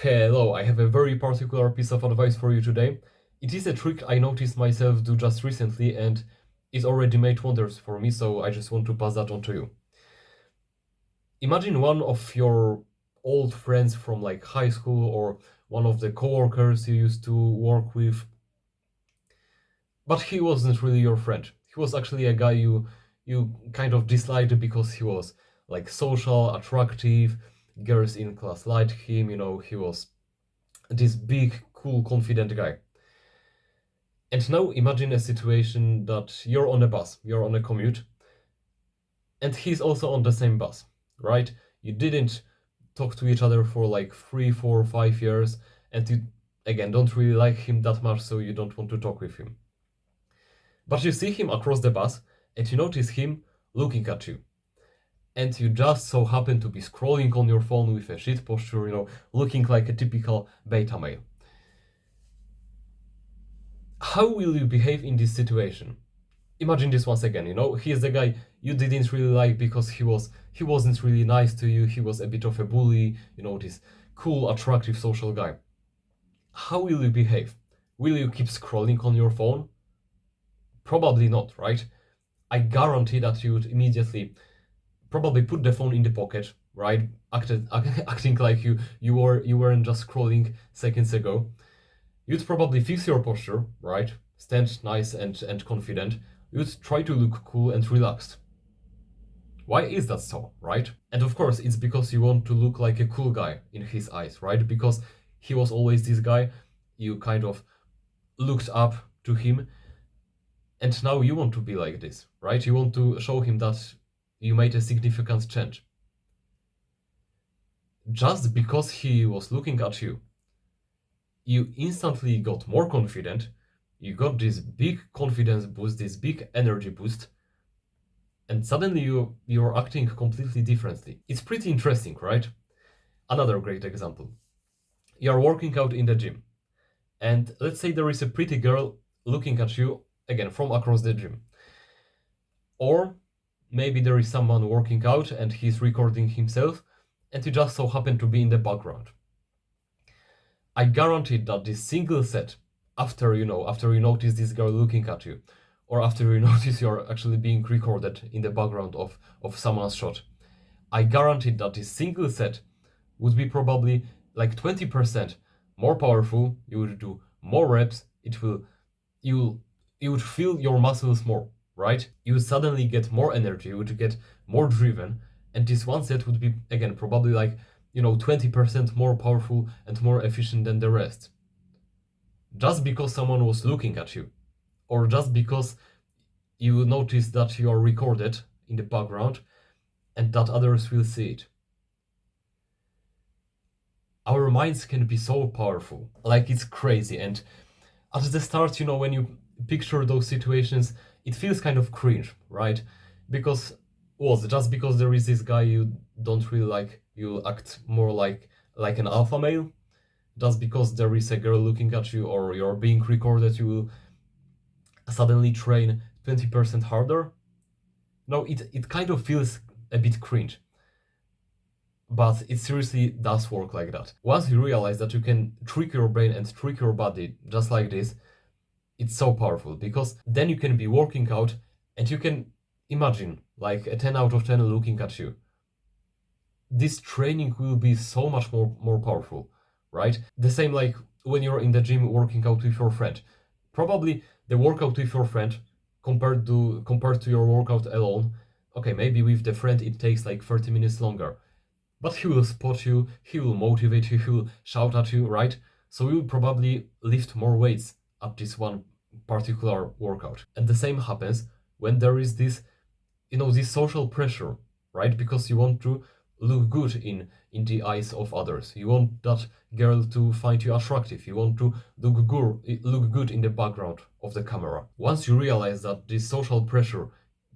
Hello, I have a very particular piece of advice for you today. It is a trick I noticed myself do just recently and it already made wonders for me, so I just want to pass that on to you. Imagine one of your old friends from like high school or one of the coworkers you used to work with, but he wasn't really your friend. He was actually a guy you kind of disliked because he was like social, attractive, girls in class liked him, he was this big, cool, confident guy. And now imagine a situation that you're on a bus, you're on a commute, and he's also on the same bus, right? You didn't talk to each other for like 3, 4, 5 years, and you, again, don't really like him that much, so you don't want to talk with him. But you see him across the bus, and you notice him looking at you. And you just so happen to be scrolling on your phone with a shit posture, looking like a typical beta male. How will you behave in this situation? Imagine this once again, he is the guy you didn't really like because he wasn't really nice to you, he was a bit of a bully, this cool, attractive social guy. How will you behave? Will you keep scrolling on your phone? Probably not, right? I guarantee that you would immediately probably put the phone in the pocket, right? Acting like you weren't just scrolling seconds ago. You'd probably fix your posture, right? Stand nice and confident. You'd try to look cool and relaxed. Why is that so, right? And of course, it's because you want to look like a cool guy in his eyes, right? Because he was always this guy, you kind of looked up to him, and now you want to be like this, right? You want to show him that you made a significant change. Just because he was looking at you, you instantly got more confident, you got this big confidence boost, this big energy boost, and suddenly you're acting completely differently. It's pretty interesting, right? Another great example. You're working out in the gym, and let's say there is a pretty girl looking at you, again, from across the gym. Or maybe there is someone working out and he's recording himself, and you just so happen to be in the background. I guarantee that this single set, after you notice this girl looking at you, or after you notice you're actually being recorded in the background of someone's shot, I guarantee that this single set would be probably like 20% more powerful. You would do more reps. You would feel your muscles more, right? You would suddenly get more energy. You would get more driven, and this one set would be again probably like 20% more powerful and more efficient than the rest. Just because someone was looking at you, or just because you notice that you are recorded in the background and that others will see it. Our minds can be so powerful, like it's crazy. And at the start, when you picture those situations, it feels kind of cringe, right? Because just because there is this guy you don't really like, you act more like an alpha male. Just because there is a girl looking at you or you're being recorded, you will suddenly train 20% harder. No, it kind of feels a bit cringe. But it seriously does work like that. Once you realize that you can trick your brain and trick your body just like this, it's so powerful, because then you can be working out and you can imagine like a 10 out of 10 looking at you. This training will be so much more powerful, right? The same like when you're in the gym working out with your friend. Probably the workout with your friend compared to your workout alone, okay, maybe with the friend it takes like 30 minutes longer. But he will spot you, he will motivate you, he will shout at you, right? So you will probably lift more weights at this one particular workout. And the same happens when there is this social pressure, right? Because you want to look good in the eyes of others. You want that girl to find you attractive. You want to look good in the background of the camera. Once you realize that this social pressure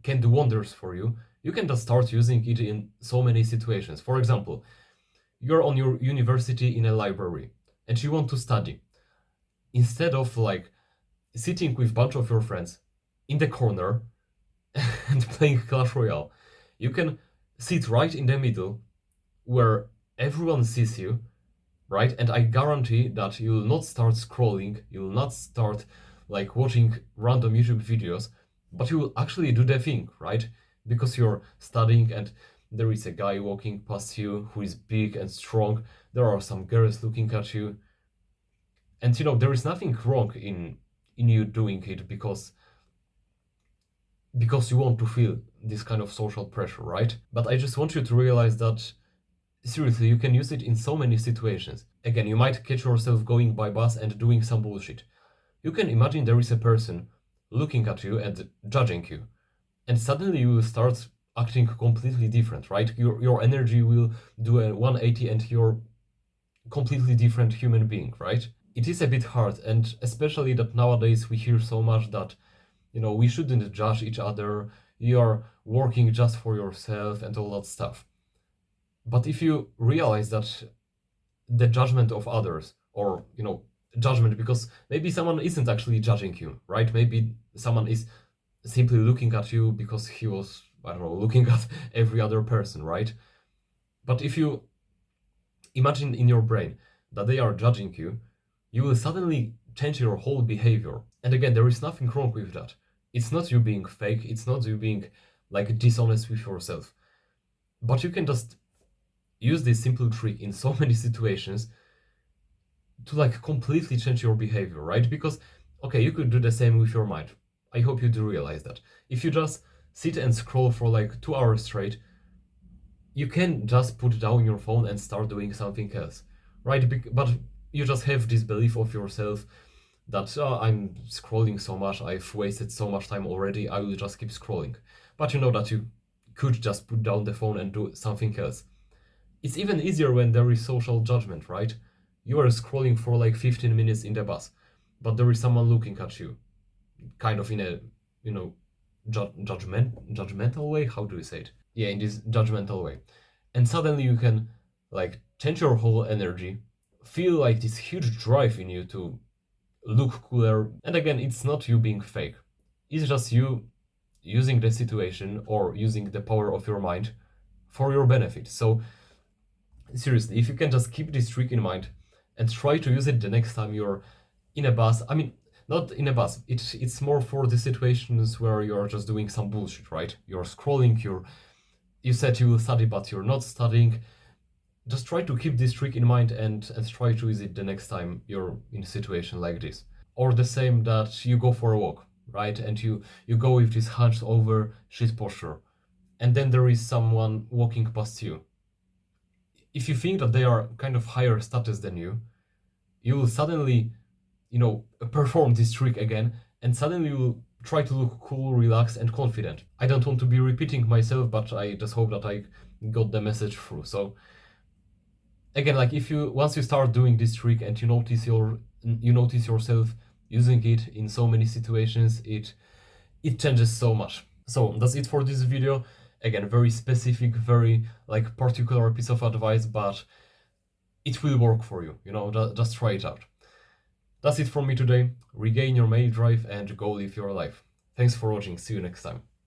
can do wonders for you, you can just start using it in so many situations. For example, you're on your university in a library and you want to study. Instead of like sitting with a bunch of your friends in the corner and playing Clash Royale, you can sit right in the middle where everyone sees you right? And I guarantee that you'll not start scrolling, you'll not start like watching random YouTube videos, but you will actually do the thing, right? Because you're studying and there is a guy walking past you who is big and strong. There are some girls looking at you. And there is nothing wrong in you doing it because you want to feel this kind of social pressure, right? But I just want you to realize that seriously, you can use it in so many situations. Again, you might catch yourself going by bus and doing some bullshit. You can imagine there is a person looking at you and judging you, and suddenly you will start acting completely different, right? Your energy will do a 180 and you're completely different human being, right? It is a bit hard, and especially that nowadays we hear so much that we shouldn't judge each other, you're working just for yourself and all that stuff. But if you realize that the judgment of others, or judgment because maybe someone isn't actually judging you, right? Maybe someone is simply looking at you because he was, I don't know, looking at every other person, right? But if you imagine in your brain that they are judging you, you will suddenly change your whole behavior. And again, there is nothing wrong with that. It's not you being fake, it's not you being like dishonest with yourself. But you can just use this simple trick in so many situations to like completely change your behavior, right? Because okay, you could do the same with your mind. I hope you do realize that. If you just sit and scroll for like 2 hours straight, you can just put down your phone and start doing something else, right? But you just have this belief of yourself that I'm scrolling so much, I've wasted so much time already, I will just keep scrolling. But you know that you could just put down the phone and do something else. It's even easier when there is social judgment, right? You are scrolling for like 15 minutes in the bus, but there is someone looking at you, kind of in a, judgmental way. How do you say it? Yeah, in this judgmental way. And suddenly you can like change your whole energy, feel like this huge drive in you to look cooler. And again, it's not you being fake. It's just you using the situation or using the power of your mind for your benefit. So seriously, if you can just keep this trick in mind and try to use it the next time you're in a bus. I mean, not in a bus. It's more for the situations where you're just doing some bullshit, right? You're scrolling, you said you will study, but you're not studying. Just try to keep this trick in mind and try to use it the next time you're in a situation like this. Or the same that you go for a walk, right? And you go with this hunched over shit posture. And then there is someone walking past you. If you think that they are kind of higher status than you, you will suddenly, perform this trick again, and suddenly you will try to look cool, relaxed, and confident. I don't want to be repeating myself, but I just hope that I got the message through. So again, like once you start doing this trick and you notice yourself using it in so many situations, it changes so much. So that's it for this video. Again, very specific, very like particular piece of advice, but it will work for you. Just try it out. That's it from me today. Regain your male drive and go live your life. Thanks for watching. See you next time.